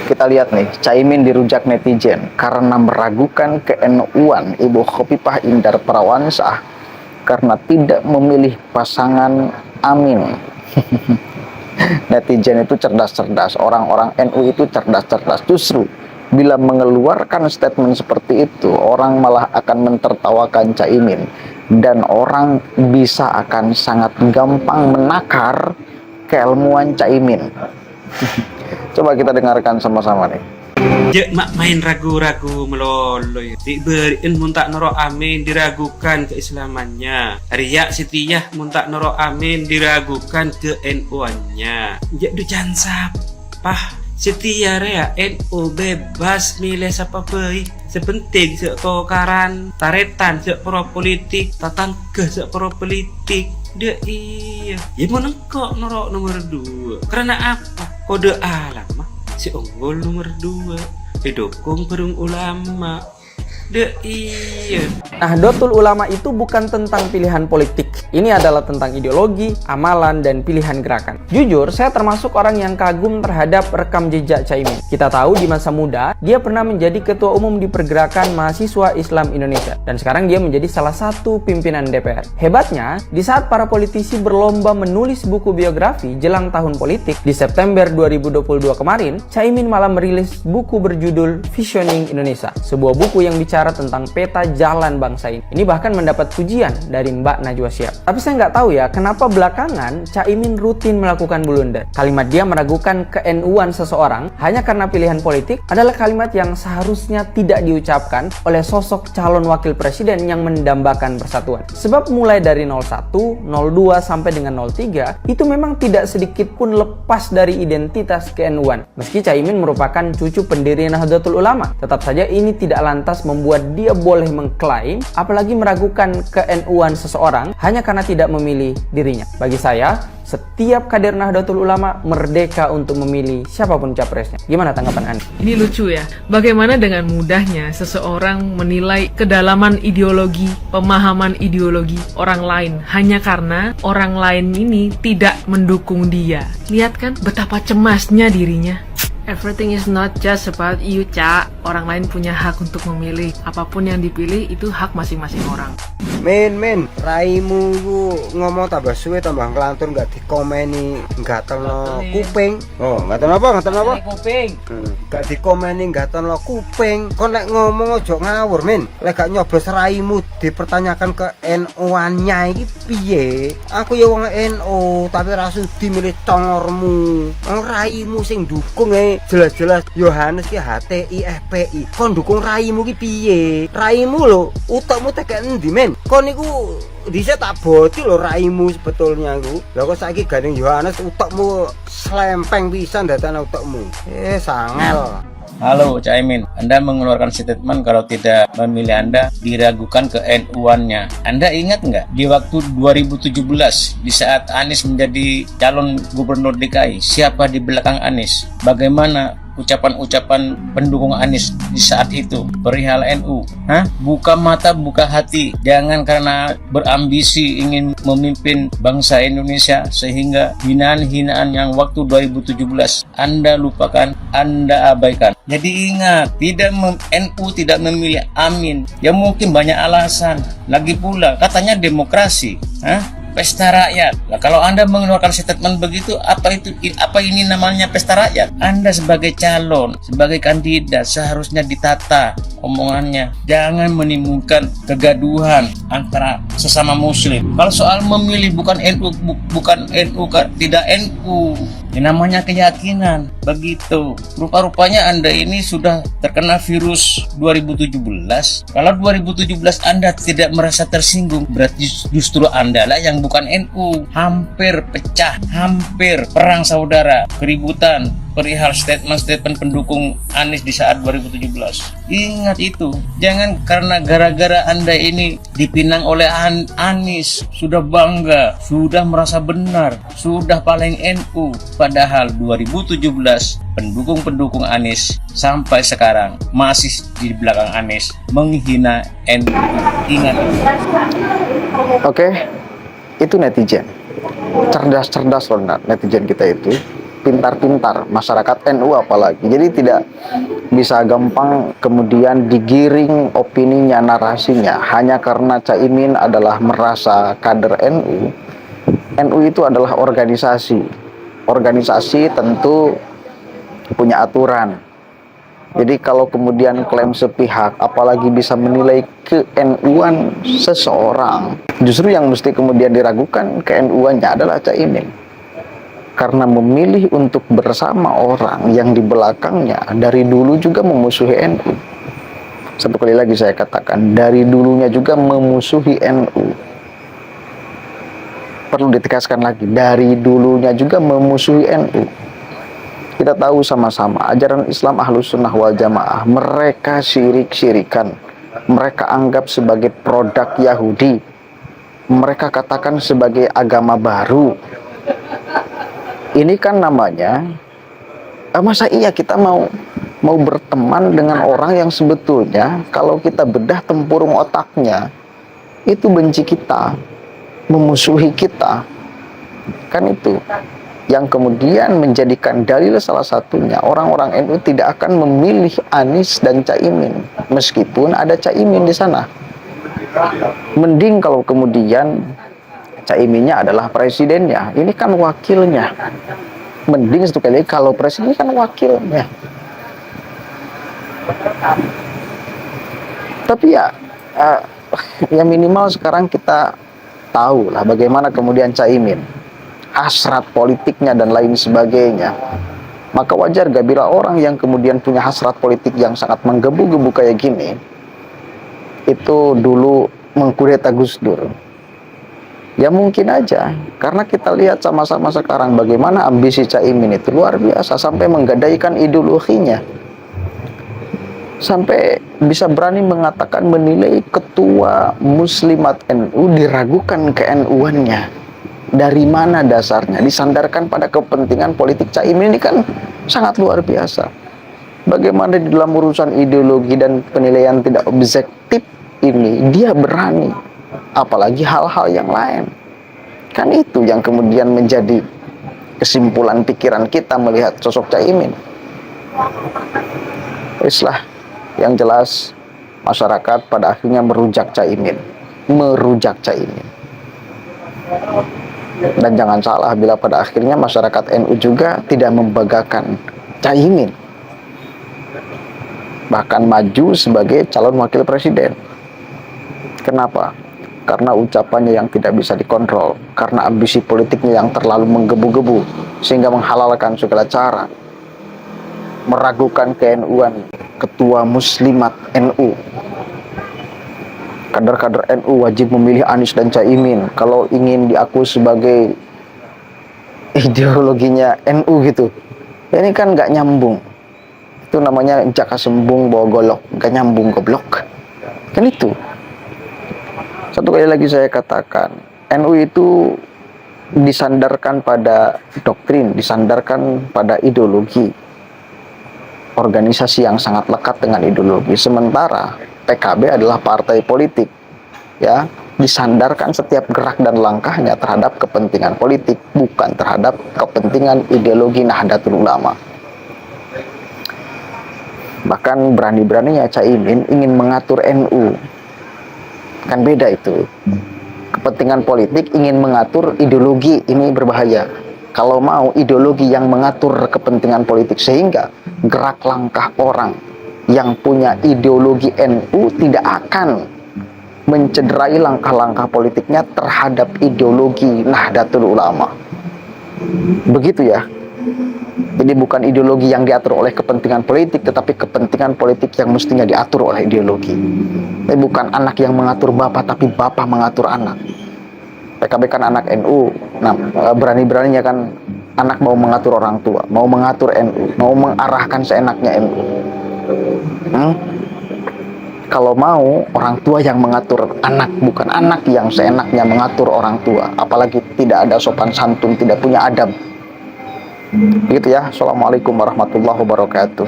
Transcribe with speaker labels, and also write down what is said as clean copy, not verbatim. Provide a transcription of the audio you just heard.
Speaker 1: Kita lihat nih, Caimin dirujak netizen karena meragukan ke-NU-an Ibu Khofifah Indar Parawansa karena tidak memilih pasangan Amin. Netizen itu cerdas-cerdas, orang-orang NU itu cerdas-cerdas. Justru bila mengeluarkan statement seperti itu, orang malah akan mentertawakan Caimin dan orang bisa akan sangat gampang menakar keilmuan Caimin. Coba kita dengarkan sama-sama nih.
Speaker 2: Dia main ragu-ragu melolo ya. Diberiin muntak noro amin diragukan keislamannya. Riak Sitiyah muntak noro amin diragukan ke NU-nya. Jadi jangan sapah. Sitiyah rea NU bebas milih siapa baik. Sepenting sekokaran taretan sepro politik tatangke sepro politik. Dia iya. Ya menengkok noro nomor 2. Karena apa? Kode alam si unggul nomor 2 didukung perung ulama. Iya.
Speaker 3: Nahdlatul Ulama itu bukan tentang pilihan politik. Ini adalah tentang ideologi, amalan, dan pilihan gerakan. Jujur, saya termasuk orang yang kagum terhadap rekam jejak Caimin. Kita tahu di masa muda, dia pernah menjadi ketua umum di Pergerakan Mahasiswa Islam Indonesia. Dan sekarang dia menjadi salah satu pimpinan DPR. Hebatnya, di saat para politisi berlomba menulis buku biografi jelang tahun politik, di September 2022 kemarin, Caimin malah merilis buku berjudul Visioning Indonesia. Sebuah buku yang bicara tentang peta jalan bangsa ini. Ini bahkan mendapat pujian dari Mbak Najwa Shihab. Tapi saya nggak tahu ya, kenapa belakangan Caimin rutin melakukan blunder. Kalimat dia meragukan ke-NU-an seseorang hanya karena pilihan politik adalah kalimat yang seharusnya tidak diucapkan oleh sosok calon wakil presiden yang mendambakan persatuan. Sebab mulai dari 01, 02 sampai dengan 03 itu memang tidak sedikit pun lepas dari identitas ke-NU-an. Meski Caimin merupakan cucu pendiri Nahdlatul Ulama, tetap saja ini tidak lantas membuat dia boleh mengklaim apalagi meragukan ke-NU-an seseorang hanya karena tidak memilih dirinya. Bagi saya, setiap kader Nahdlatul Ulama merdeka untuk memilih siapapun capresnya. Gimana tanggapan Anda?
Speaker 4: Ini lucu ya, bagaimana dengan mudahnya seseorang menilai kedalaman ideologi, pemahaman ideologi orang lain hanya karena orang lain ini tidak mendukung dia. Lihat kan betapa cemasnya dirinya. Everything is not just about you, Cak. Orang lain punya hak untuk memilih. Apapun yang dipilih itu hak masing-masing orang.
Speaker 5: Men, raimu ngomong tambah suwe tambah ngelantur nggak dikomeni, nggak terno kuping. Oh, nggak terno apa?
Speaker 3: Kuping.
Speaker 5: Nggak dikomeni, nggak terno kuping. Kon lek ngomong ojo ngawur, men. Lek gak nyoblos raimu dipertanyakan ke NU-nya iki piye? Aku ya wong NU, tapi ra sudi milih congormu. Wong raimu sing dukung jelas-jelas Yohanes ki HTI FPI. Kon dukung raimu ki piye? Raimu lho, utekmu tekek endi, men? Kon niku dhisik tak boti lho raimu sebetulnya aku. Lah kok saiki gandeng Yohanes utekmu slempeng pisan datane utekmu. Sangel.
Speaker 6: Halo Caimin, Anda mengeluarkan statement kalau tidak memilih Anda diragukan ke NU-annya. Anda ingat nggak di waktu 2017 di saat Anies menjadi calon gubernur DKI, siapa di belakang Anies? Bagaimana ucapan-ucapan pendukung Anies di saat itu perihal NU? Buka mata, buka hati. Jangan karena berambisi ingin memimpin bangsa Indonesia sehingga hinaan-hinaan yang waktu 2017 Anda lupakan, Anda abaikan. Jadi ingat, NU tidak memilih Amin. Ya mungkin banyak alasan. Lagi pula katanya demokrasi. Pesta rakyat. Nah, kalau Anda mengeluarkan statement begitu, apa ini namanya pesta rakyat? Anda sebagai calon, sebagai kandidat seharusnya ditata omongannya. Jangan menimbulkan kegaduhan antara sesama muslim. Kalau soal memilih bukan NU, tidak NU. Ini namanya keyakinan. Begitu. Rupa-rupanya Anda ini sudah terkena virus 2017. Kalau 2017 Anda tidak merasa tersinggung, berarti justru Anda lah yang bukan NU. Hampir pecah, hampir perang saudara, keributan perihal statement-statement pendukung Anies di saat 2017. Ingat itu. Jangan karena gara-gara Anda ini dipinang oleh Anies, sudah bangga, sudah merasa benar, sudah paling NU. Padahal 2017 pendukung-pendukung Anies sampai sekarang masih di belakang Anies menghina NU. Ingat itu.
Speaker 1: Oke, itu netizen. Cerdas-cerdas loh netizen kita itu. pintar-pintar, masyarakat NU apalagi. Jadi tidak bisa gampang kemudian digiring opininya, narasinya hanya karena Caimin adalah merasa kader NU. NU itu adalah organisasi. Organisasi tentu punya aturan. Jadi kalau kemudian klaim sepihak, apalagi bisa menilai ke-NU-an seseorang, justru yang mesti kemudian diragukan ke-NU-annya adalah Caimin. Karena memilih untuk bersama orang yang di belakangnya dari dulu juga memusuhi NU. Satu kali lagi saya katakan, dari dulunya juga memusuhi NU. Perlu ditegaskan lagi, dari dulunya juga memusuhi NU. Kita tahu sama-sama ajaran Islam Ahlus Sunnah wal Jamaah mereka syirik-syirikan, mereka anggap sebagai produk Yahudi, mereka katakan sebagai agama baru. Ini kan namanya masa iya kita mau berteman dengan orang yang sebetulnya kalau kita bedah tempurung otaknya itu benci kita, memusuhi kita. Kan itu yang kemudian menjadikan dalil salah satunya orang-orang NU tidak akan memilih Anies dan Caimin meskipun ada Caimin di sana. Mending kalau kemudian Caiminnya adalah presidennya, ini kan wakilnya. Mending satu kali kalau presiden kan wakilnya. Tapi ya minimal sekarang kita tahu lah bagaimana kemudian Caimin, hasrat politiknya dan lain sebagainya. Maka wajar gak bila orang yang kemudian punya hasrat politik yang sangat menggebu-gebu kayak gini itu dulu mengkudeta Gus Dur. Ya mungkin aja, karena kita lihat sama-sama sekarang bagaimana ambisi Caimin itu luar biasa sampai menggadaikan ideologinya, sampai bisa berani mengatakan menilai ketua Muslimat NU diragukan ke-NU-annya. Dari mana dasarnya? Disandarkan pada kepentingan politik. Caimin ini kan sangat luar biasa. Bagaimana di dalam urusan ideologi dan penilaian tidak objektif ini dia berani, apalagi hal-hal yang lain. Kan itu yang kemudian menjadi kesimpulan pikiran kita melihat sosok Caimin. Islah, yang jelas masyarakat pada akhirnya merujak Caimin. Dan jangan salah bila pada akhirnya masyarakat NU juga tidak membanggakan Caimin, bahkan maju sebagai calon wakil presiden. Kenapa? Karena ucapannya yang tidak bisa dikontrol, karena ambisi politiknya yang terlalu menggebu-gebu sehingga menghalalkan segala cara, meragukan ke-NU-an ketua Muslimat NU. Kader-kader NU wajib memilih Anies dan Caimin kalau ingin diakui sebagai ideologinya NU gitu. Ini kan nggak nyambung. Itu namanya jaka sembung bawa golok, nggak nyambung goblok. Kan itu. Satu kali lagi saya katakan, NU itu disandarkan pada doktrin, disandarkan pada ideologi, organisasi yang sangat lekat dengan ideologi. Sementara PKB adalah partai politik, ya, disandarkan setiap gerak dan langkahnya terhadap kepentingan politik, bukan terhadap kepentingan ideologi Nahdlatul Ulama. Bahkan berani-beraninya Caimin ingin mengatur NU. Kan beda itu. Kepentingan politik ingin mengatur ideologi, ini berbahaya. Kalau mau ideologi yang mengatur kepentingan politik sehingga gerak langkah orang yang punya ideologi NU tidak akan mencederai langkah-langkah politiknya terhadap ideologi Nahdlatul Ulama. Begitu ya. Jadi bukan ideologi yang diatur oleh kepentingan politik, tetapi kepentingan politik yang mestinya diatur oleh ideologi. Ini bukan anak yang mengatur bapak, tapi bapak mengatur anak. PKB kan anak NU. Nah, berani-beraninya kan anak mau mengatur orang tua, mau mengatur NU, mau mengarahkan seenaknya NU. Kalau mau orang tua yang mengatur anak, bukan anak yang seenaknya mengatur orang tua, apalagi tidak ada sopan santun, tidak punya adab. Begitu ya. Assalamualaikum warahmatullahi wabarakatuh.